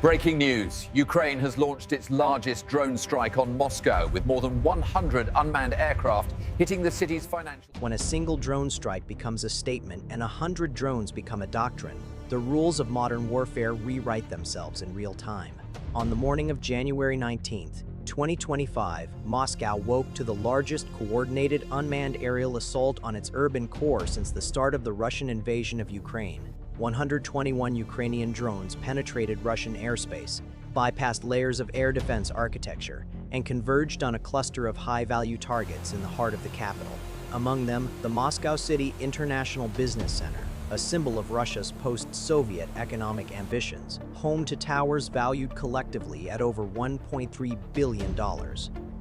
Breaking news. Ukraine has launched its largest drone strike on Moscow, with more than 100 unmanned aircraft hitting the city's financial... When a single drone strike becomes a statement and 100 drones become a doctrine, the rules of modern warfare rewrite themselves in real time. On the morning of January 19th, 2025, Moscow woke to the largest coordinated unmanned aerial assault on its urban core since the start of the Russian invasion of Ukraine. 121 Ukrainian drones penetrated Russian airspace, bypassed layers of air defense architecture, and converged on a cluster of high-value targets in the heart of the capital. Among them, the Moscow City International Business Center, a symbol of Russia's post-Soviet economic ambitions, home to towers valued collectively at over $1.3 billion.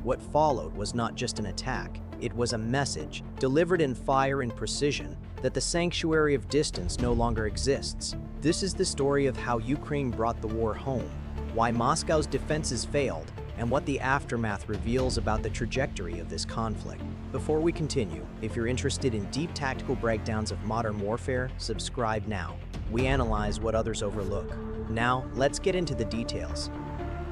What followed was not just an attack, it was a message, delivered in fire and precision, that the sanctuary of distance no longer exists. This is the story of how Ukraine brought the war home, why Moscow's defenses failed, and what the aftermath reveals about the trajectory of this conflict. Before we continue, if you're interested in deep tactical breakdowns of modern warfare, subscribe now. We analyze what others overlook. Now, let's get into the details.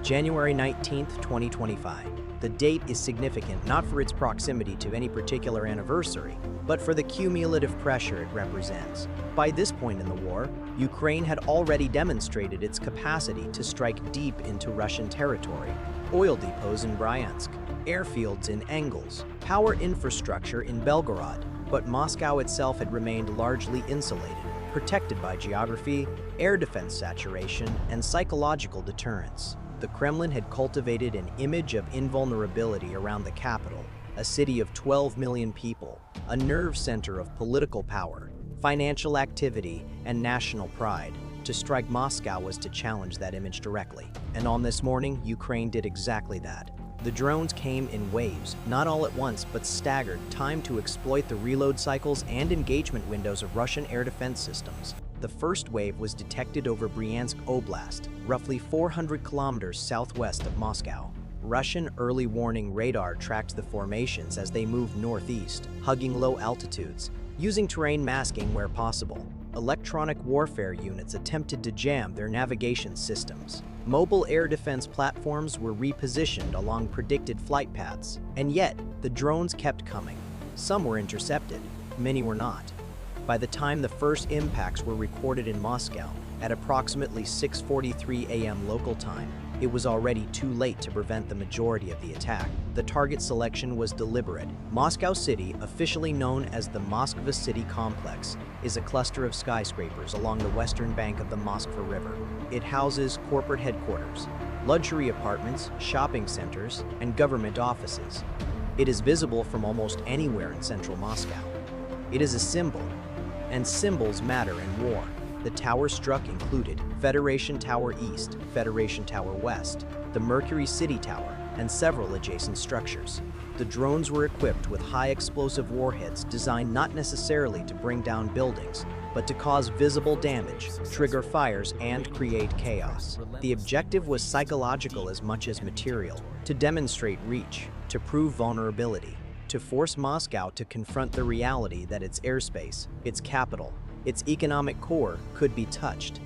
January 19th, 2025. The date is significant not for its proximity to any particular anniversary, but for the cumulative pressure it represents. By this point in the war, Ukraine had already demonstrated its capacity to strike deep into Russian territory. Oil depots in Bryansk, airfields in Engels, power infrastructure in Belgorod, but Moscow itself had remained largely insulated, protected by geography, air defense saturation, and psychological deterrence. The Kremlin had cultivated an image of invulnerability around the capital, a city of 12 million people, a nerve center of political power, financial activity, and national pride. To strike Moscow was to challenge that image directly. And on this morning, Ukraine did exactly that. The drones came in waves, not all at once, but staggered, timed to exploit the reload cycles and engagement windows of Russian air defense systems. The first wave was detected over Bryansk Oblast, roughly 400 kilometers southwest of Moscow. Russian early warning radar tracked the formations as they moved northeast, hugging low altitudes, using terrain masking where possible. Electronic warfare units attempted to jam their navigation systems. Mobile air defense platforms were repositioned along predicted flight paths, and yet the drones kept coming. Some were intercepted, many were not. By the time the first impacts were recorded in Moscow, at approximately 6:43 a.m. local time, it was already too late to prevent the majority of the attack. The target selection was deliberate. Moscow City, officially known as the Moskva City Complex, is a cluster of skyscrapers along the western bank of the Moskva River. It houses corporate headquarters, luxury apartments, shopping centers, and government offices. It is visible from almost anywhere in central Moscow. It is a symbol, and symbols matter in war. The towers struck included Federation Tower East, Federation Tower West, the Mercury City Tower, and several adjacent structures. The drones were equipped with high explosive warheads designed not necessarily to bring down buildings, but to cause visible damage, trigger fires, and create chaos. The objective was psychological as much as material, to demonstrate reach, to prove vulnerability, to force Moscow to confront the reality that its airspace, its capital, its economic core could be touched.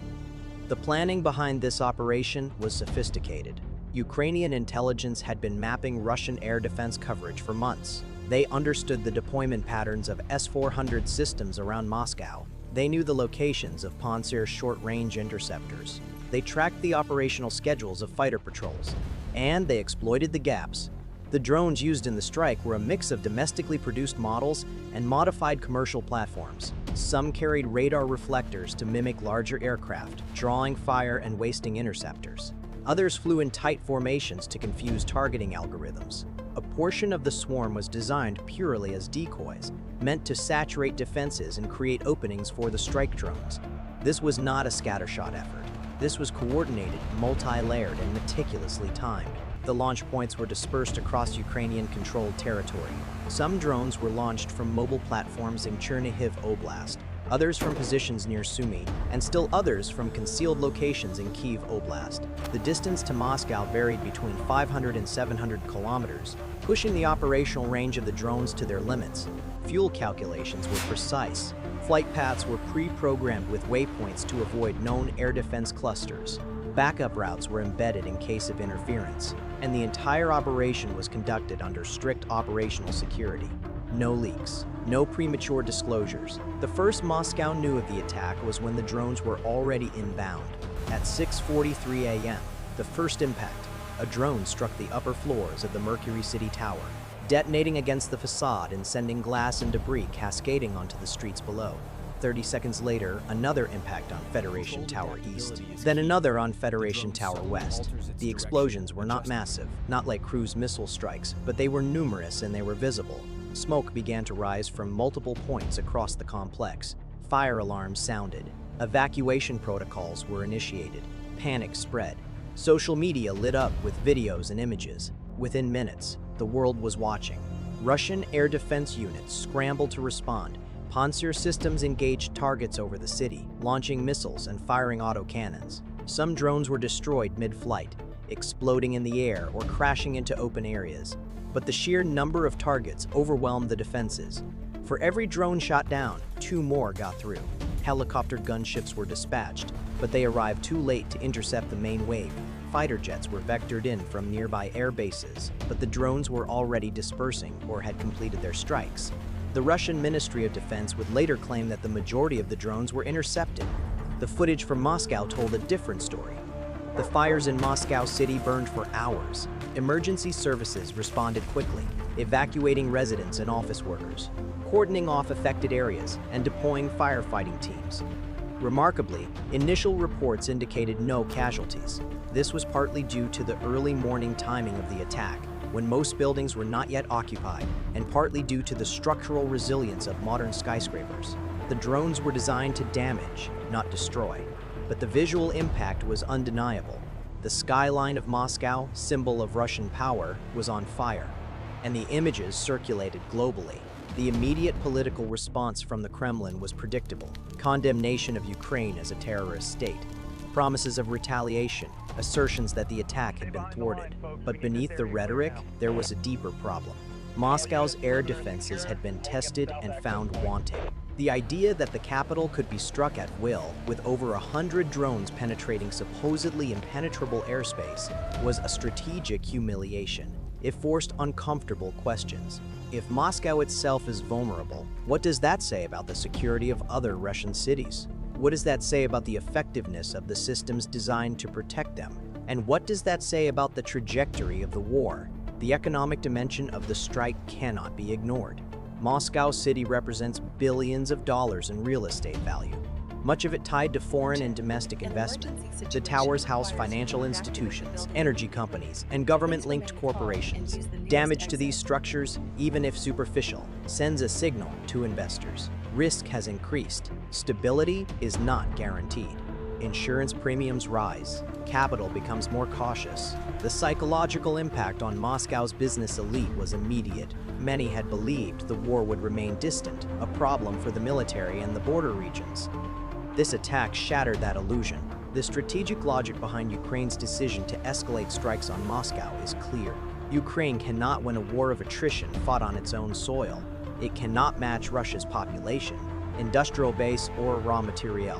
The planning behind this operation was sophisticated. Ukrainian intelligence had been mapping Russian air defense coverage for months. They understood the deployment patterns of S-400 systems around Moscow. They knew the locations of Pantsir short-range interceptors. They tracked the operational schedules of fighter patrols, and they exploited the gaps. The drones used in the strike were a mix of domestically produced models and modified commercial platforms. Some carried radar reflectors to mimic larger aircraft, drawing fire and wasting interceptors. Others flew in tight formations to confuse targeting algorithms. A portion of the swarm was designed purely as decoys, meant to saturate defenses and create openings for the strike drones. This was not a scattershot effort. This was coordinated, multi-layered, and meticulously timed. The launch points were dispersed across Ukrainian-controlled territory. Some drones were launched from mobile platforms in Chernihiv Oblast, others from positions near Sumy, and still others from concealed locations in Kyiv Oblast. The distance to Moscow varied between 500 and 700 kilometers, pushing the operational range of the drones to their limits. Fuel calculations were precise. Flight paths were pre-programmed with waypoints to avoid known air defense clusters. Backup routes were embedded in case of interference, and the entire operation was conducted under strict operational security. No leaks, no premature disclosures. The first Moscow knew of the attack was when the drones were already inbound. At 6:43 a.m., the first impact, a drone struck the upper floors of the Mercury City Tower, detonating against the facade and sending glass and debris cascading onto the streets below. 30 seconds later, another impact on Federation Tower East, then another on Federation Tower West. The explosions were not massive, not like cruise missile strikes, but they were numerous and they were visible. Smoke began to rise from multiple points across the complex. Fire alarms sounded. Evacuation protocols were initiated. Panic spread. Social media lit up with videos and images. Within minutes, the world was watching. Russian air defense units scrambled to respond. Pantsir systems engaged targets over the city, launching missiles and firing autocannons. Some drones were destroyed mid-flight, exploding in the air or crashing into open areas. But the sheer number of targets overwhelmed the defenses. For every drone shot down, 2 more got through. Helicopter gunships were dispatched, but they arrived too late to intercept the main wave. Fighter jets were vectored in from nearby air bases, but the drones were already dispersing or had completed their strikes. The Russian Ministry of Defense would later claim that the majority of the drones were intercepted. The footage from Moscow told a different story. The fires in Moscow City burned for hours. Emergency services responded quickly, evacuating residents and office workers, cordoning off affected areas, and deploying firefighting teams. Remarkably, initial reports indicated no casualties. This was partly due to the early morning timing of the attack, when most buildings were not yet occupied, and partly due to the structural resilience of modern skyscrapers. The drones were designed to damage, not destroy. But the visual impact was undeniable. The skyline of Moscow, symbol of Russian power, was on fire, and the images circulated globally. The immediate political response from the Kremlin was predictable: condemnation of Ukraine as a terrorist state, promises of retaliation, assertions that the attack had been thwarted. But beneath the rhetoric, there was a deeper problem. Moscow's air defenses had been tested and found wanting. The idea that the capital could be struck at will, with over 100 drones penetrating supposedly impenetrable airspace, was a strategic humiliation. It forced uncomfortable questions. If Moscow itself is vulnerable, what does that say about the security of other Russian cities? What does that say about the effectiveness of the systems designed to protect them? And what does that say about the trajectory of the war? The economic dimension of the strike cannot be ignored. Moscow City represents billions of dollars in real estate value, much of it tied to foreign and domestic investment. The towers house financial institutions, energy companies, and government-linked corporations. Damage to these structures, even if superficial, sends a signal to investors. Risk has increased. Stability is not guaranteed. Insurance premiums rise. Capital becomes more cautious. The psychological impact on Moscow's business elite was immediate. Many had believed the war would remain distant, a problem for the military and the border regions. This attack shattered that illusion. The strategic logic behind Ukraine's decision to escalate strikes on Moscow is clear. Ukraine cannot win a war of attrition fought on its own soil. It cannot match Russia's population, industrial base, or raw material.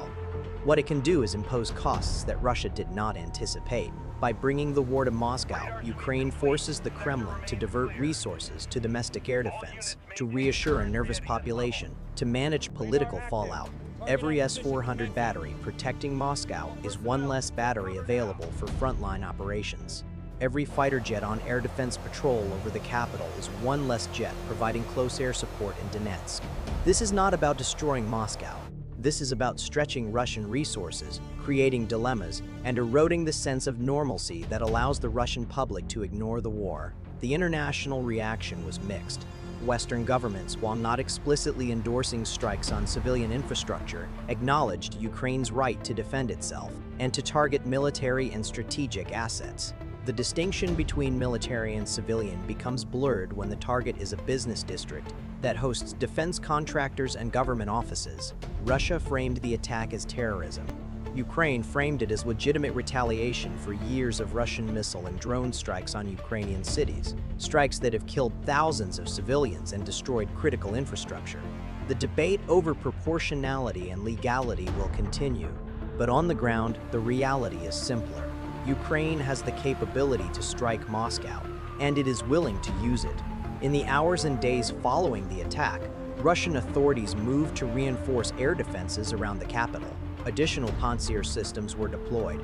What it can do is impose costs that Russia did not anticipate. By bringing the war to Moscow, Ukraine forces the Kremlin to divert resources to domestic air defense, to reassure a nervous population, to manage political fallout. Every S-400 battery protecting Moscow is one less battery available for frontline operations. Every fighter jet on air defense patrol over the capital is one less jet providing close air support in Donetsk. This is not about destroying Moscow. This is about stretching Russian resources, creating dilemmas, and eroding the sense of normalcy that allows the Russian public to ignore the war. The international reaction was mixed. Western governments, while not explicitly endorsing strikes on civilian infrastructure, acknowledged Ukraine's right to defend itself and to target military and strategic assets. The distinction between military and civilian becomes blurred when the target is a business district that hosts defense contractors and government offices. Russia framed the attack as terrorism. Ukraine framed it as legitimate retaliation for years of Russian missile and drone strikes on Ukrainian cities, strikes that have killed thousands of civilians and destroyed critical infrastructure. The debate over proportionality and legality will continue, but on the ground, the reality is simpler. Ukraine has the capability to strike Moscow, and it is willing to use it. In the hours and days following the attack, Russian authorities moved to reinforce air defenses around the capital. Additional Pantsir systems were deployed.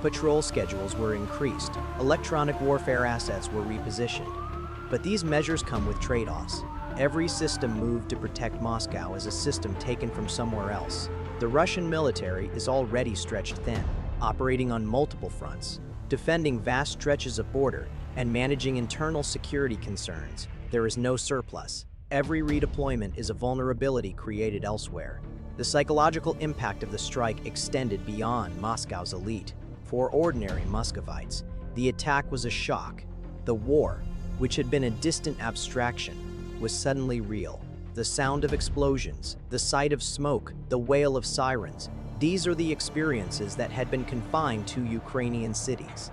Patrol schedules were increased. Electronic warfare assets were repositioned. But these measures come with trade-offs. Every system moved to protect Moscow is a system taken from somewhere else. The Russian military is already stretched thin, operating on multiple fronts, defending vast stretches of border, and managing internal security concerns. There is no surplus. Every redeployment is a vulnerability created elsewhere. The psychological impact of the strike extended beyond Moscow's elite. For ordinary Muscovites, the attack was a shock. The war, which had been a distant abstraction, was suddenly real. The sound of explosions, the sight of smoke, the wail of sirens, these are the experiences that had been confined to Ukrainian cities.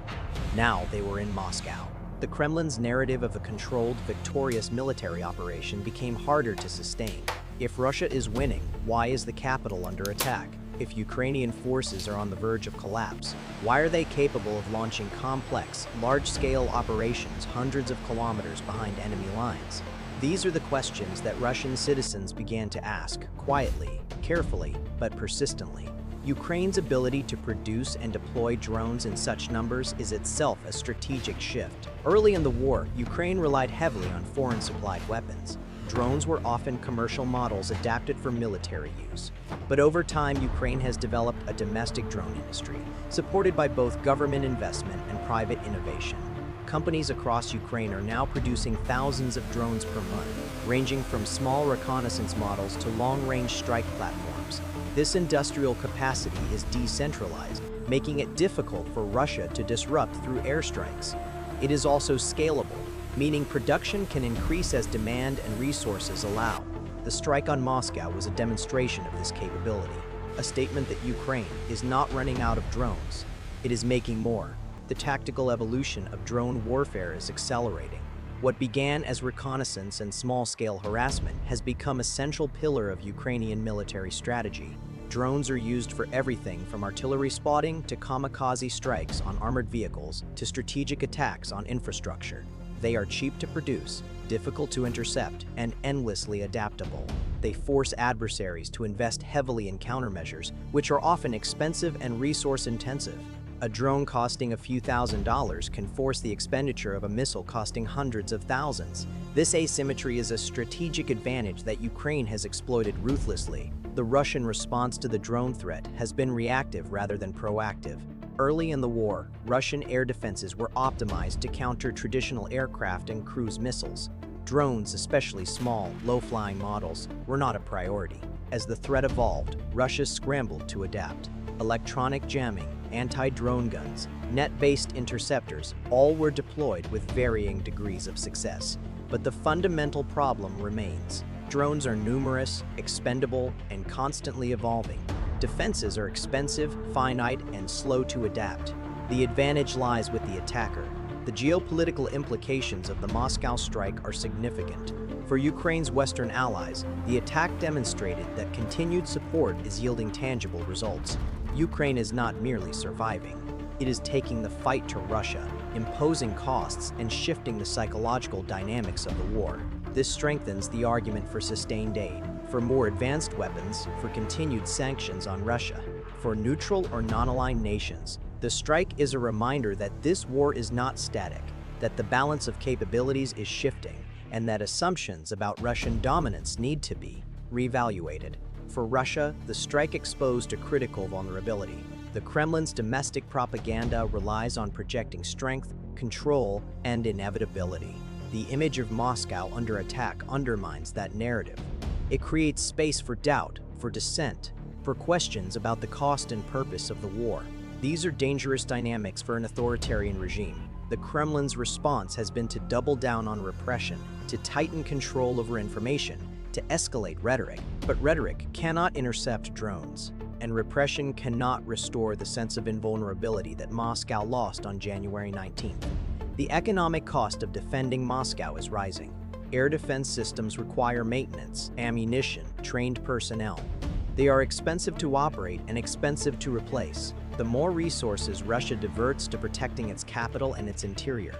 Now they were in Moscow. The Kremlin's narrative of a controlled, victorious military operation became harder to sustain. If Russia is winning, why is the capital under attack? If Ukrainian forces are on the verge of collapse, why are they capable of launching complex, large-scale operations hundreds of kilometers behind enemy lines? These are the questions that Russian citizens began to ask, quietly, carefully, but persistently. Ukraine's ability to produce and deploy drones in such numbers is itself a strategic shift. Early in the war, Ukraine relied heavily on foreign-supplied weapons. Drones were often commercial models adapted for military use. But over time, Ukraine has developed a domestic drone industry, supported by both government investment and private innovation. Companies across Ukraine are now producing thousands of drones per month, ranging from small reconnaissance models to long-range strike platforms. This industrial capacity is decentralized, making it difficult for Russia to disrupt through airstrikes. It is also scalable, meaning production can increase as demand and resources allow. The strike on Moscow was a demonstration of this capability, a statement that Ukraine is not running out of drones. It is making more. The tactical evolution of drone warfare is accelerating. What began as reconnaissance and small-scale harassment has become a central pillar of Ukrainian military strategy. Drones are used for everything from artillery spotting to kamikaze strikes on armored vehicles to strategic attacks on infrastructure. They are cheap to produce, difficult to intercept, and endlessly adaptable. They force adversaries to invest heavily in countermeasures, which are often expensive and resource-intensive. A drone costing a few $1,000s can force the expenditure of a missile costing hundreds of thousands. This asymmetry is a strategic advantage that Ukraine has exploited ruthlessly. The Russian response to the drone threat has been reactive rather than proactive. Early in the war, Russian air defenses were optimized to counter traditional aircraft and cruise missiles. Drones, especially small, low-flying models, were not a priority. As the threat evolved, Russia scrambled to adapt. Electronic jamming, anti-drone guns, net-based interceptors, all were deployed with varying degrees of success. But the fundamental problem remains. Drones are numerous, expendable, and constantly evolving. Defenses are expensive, finite, and slow to adapt. The advantage lies with the attacker. The geopolitical implications of the Moscow strike are significant. For Ukraine's Western allies, the attack demonstrated that continued support is yielding tangible results. Ukraine is not merely surviving. It is taking the fight to Russia, imposing costs and shifting the psychological dynamics of the war. This strengthens the argument for sustained aid, for more advanced weapons, for continued sanctions on Russia. For neutral or non-aligned nations, the strike is a reminder that this war is not static, that the balance of capabilities is shifting, and that assumptions about Russian dominance need to be reevaluated. For Russia, the strike exposed a critical vulnerability. The Kremlin's domestic propaganda relies on projecting strength, control, and inevitability. The image of Moscow under attack undermines that narrative. It creates space for doubt, for dissent, for questions about the cost and purpose of the war. These are dangerous dynamics for an authoritarian regime. The Kremlin's response has been to double down on repression, to tighten control over information, to escalate rhetoric. But rhetoric cannot intercept drones, and repression cannot restore the sense of invulnerability that Moscow lost on January 19th. The economic cost of defending Moscow is rising. Air defense systems require maintenance, ammunition, trained personnel. They are expensive to operate and expensive to replace. the more resources Russia diverts to protecting its capital and its interior,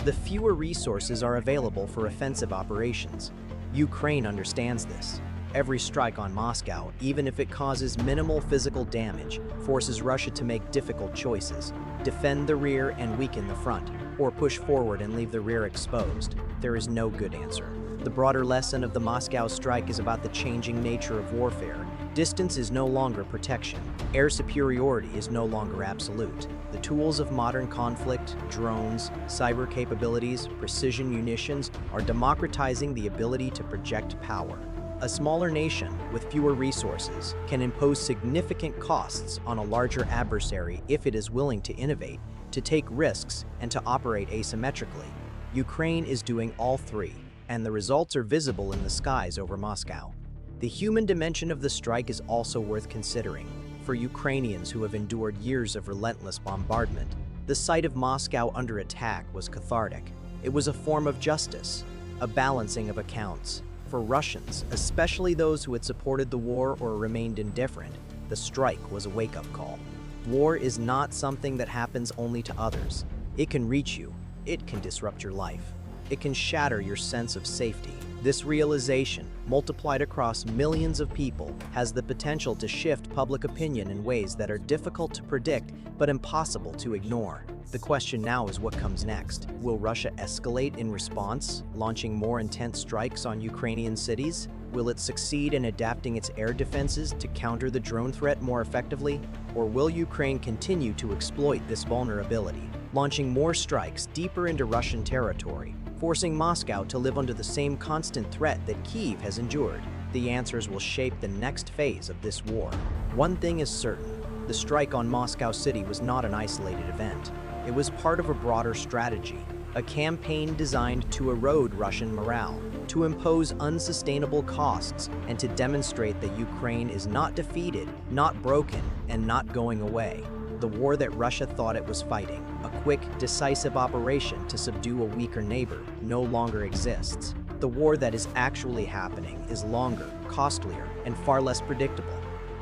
the fewer resources are available for offensive operations. Ukraine understands this. Every strike on Moscow, even if it causes minimal physical damage, forces Russia to make difficult choices: defend the rear and weaken the front, or push forward and leave the rear exposed. There is no good answer. The broader lesson of the Moscow strike is about the changing nature of warfare. Distance is no longer protection. Air superiority is no longer absolute. The tools of modern conflict, drones, cyber capabilities, precision munitions, are democratizing the ability to project power. A smaller nation with fewer resources can impose significant costs on a larger adversary if it is willing to innovate, to take risks, and to operate asymmetrically. Ukraine is doing all three, and the results are visible in the skies over Moscow. The human dimension of the strike is also worth considering. For Ukrainians who have endured years of relentless bombardment, the sight of Moscow under attack was cathartic. It was a form of justice, a balancing of accounts. For Russians, especially those who had supported the war or remained indifferent, the strike was a wake-up call. War is not something that happens only to others. It can reach you. It can disrupt your life. It can shatter your sense of safety. This realization, multiplied across millions of people, has the potential to shift public opinion in ways that are difficult to predict but impossible to ignore. The question now is what comes next. Will Russia escalate in response, launching more intense strikes on Ukrainian cities? Will it succeed in adapting its air defenses to counter the drone threat more effectively? Or will Ukraine continue to exploit this vulnerability, launching more strikes deeper into Russian territory, forcing Moscow to live under the same constant threat that Kyiv has endured? The answers will shape the next phase of this war. One thing is certain: the strike on Moscow City was not an isolated event. It was part of a broader strategy, a campaign designed to erode Russian morale, to impose unsustainable costs, and to demonstrate that Ukraine is not defeated, not broken, and not going away. The war that Russia thought it was fighting, a quick, decisive operation to subdue a weaker neighbor, no longer exists. The war that is actually happening is longer, costlier, and far less predictable.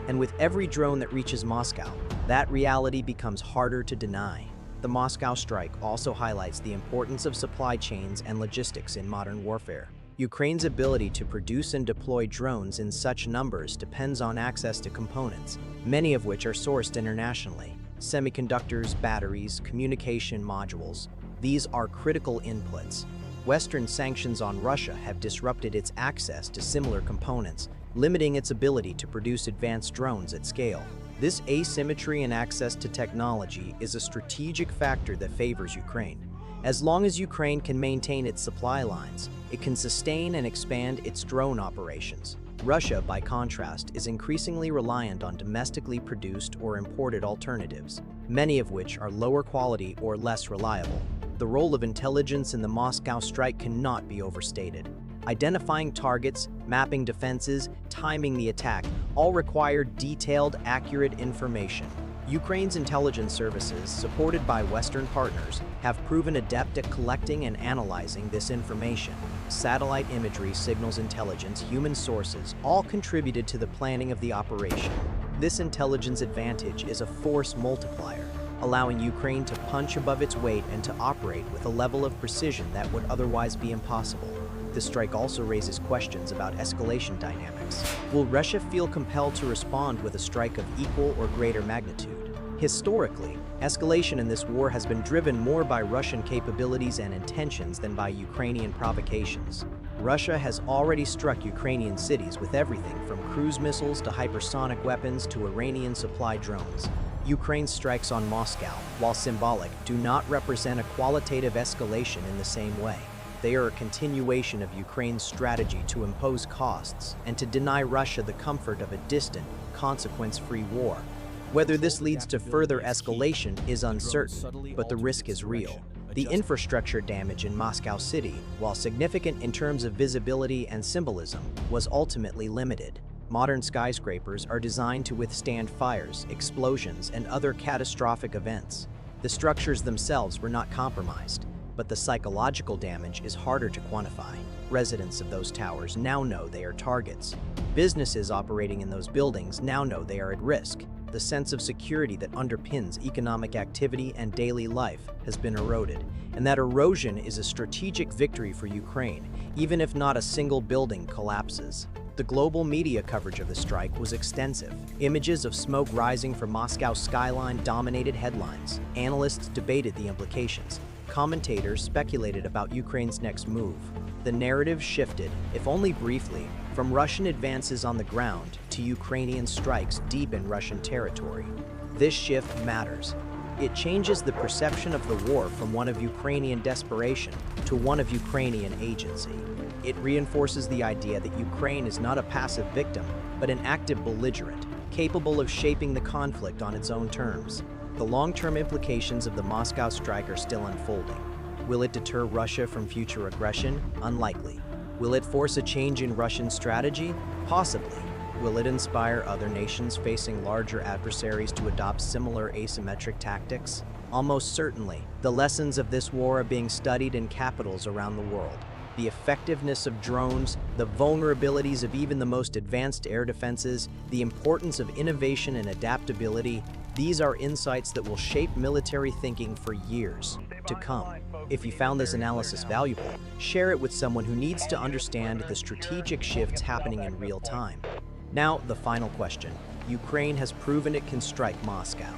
And with every drone that reaches Moscow, that reality becomes harder to deny. The Moscow strike also highlights the importance of supply chains and logistics in modern warfare. Ukraine's ability to produce and deploy drones in such numbers depends on access to components, many of which are sourced internationally. Semiconductors, batteries, communication modules, these are critical inputs. Western sanctions on Russia have disrupted its access to similar components, limiting its ability to produce advanced drones at scale. This asymmetry in access to technology is a strategic factor that favors Ukraine. As long as Ukraine can maintain its supply lines, it can sustain and expand its drone operations. Russia, by contrast, is increasingly reliant on domestically produced or imported alternatives, many of which are lower quality or less reliable. The role of intelligence in the Moscow strike cannot be overstated. Identifying targets, mapping defenses, timing the attack, all require detailed, accurate information. Ukraine's intelligence services, supported by Western partners, have proven adept at collecting and analyzing this information. Satellite imagery, signals intelligence, human sources, all contributed to the planning of the operation. This intelligence advantage is a force multiplier, allowing Ukraine to punch above its weight and to operate with a level of precision that would otherwise be impossible. The strike also raises questions about escalation dynamics. Will Russia feel compelled to respond with a strike of equal or greater magnitude? Historically, escalation in this war has been driven more by Russian capabilities and intentions than by Ukrainian provocations. Russia has already struck Ukrainian cities with everything from cruise missiles to hypersonic weapons to Iranian-supplied drones. Ukraine's strikes on Moscow, while symbolic, do not represent a qualitative escalation in the same way. They are a continuation of Ukraine's strategy to impose costs and to deny Russia the comfort of a distant, consequence-free war. Whether this leads to further escalation is uncertain, but the risk is real. The infrastructure damage in Moscow City, while significant in terms of visibility and symbolism, was ultimately limited. Modern skyscrapers are designed to withstand fires, explosions, and other catastrophic events. The structures themselves were not compromised, but the psychological damage is harder to quantify. Residents of those towers now know they are targets. Businesses operating in those buildings now know they are at risk. the sense of security that underpins economic activity and daily life has been eroded, and that erosion is a strategic victory for Ukraine, even if not a single building collapses. The global media coverage of the strike was extensive. Images of smoke rising from Moscow's skyline dominated headlines. Analysts debated the implications. Commentators speculated about Ukraine's next move. The narrative shifted, if only briefly, from Russian advances on the ground to Ukrainian strikes deep in Russian territory. This shift matters. It changes the perception of the war from one of Ukrainian desperation to one of Ukrainian agency. It reinforces the idea that Ukraine is not a passive victim, but an active belligerent, capable of shaping the conflict on its own terms. The long-term implications of the Moscow strike are still unfolding. Will it deter Russia from future aggression? Unlikely. Will it force a change in Russian strategy? Possibly. Will it inspire other nations facing larger adversaries to adopt similar asymmetric tactics? Almost certainly. The lessons of this war are being studied in capitals around the world. The effectiveness of drones, the vulnerabilities of even the most advanced air defenses, the importance of innovation and adaptability, these are insights that will shape military thinking for years to come. If you found this analysis valuable, share it with someone who needs to understand the strategic shifts happening in real time. Now, the final question. Ukraine has proven it can strike Moscow.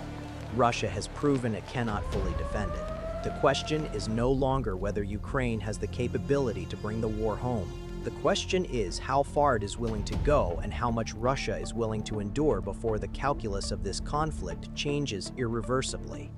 Russia has proven it cannot fully defend it. The question is no longer whether Ukraine has the capability to bring the war home. The question is how far it is willing to go and how much Russia is willing to endure before the calculus of this conflict changes irreversibly.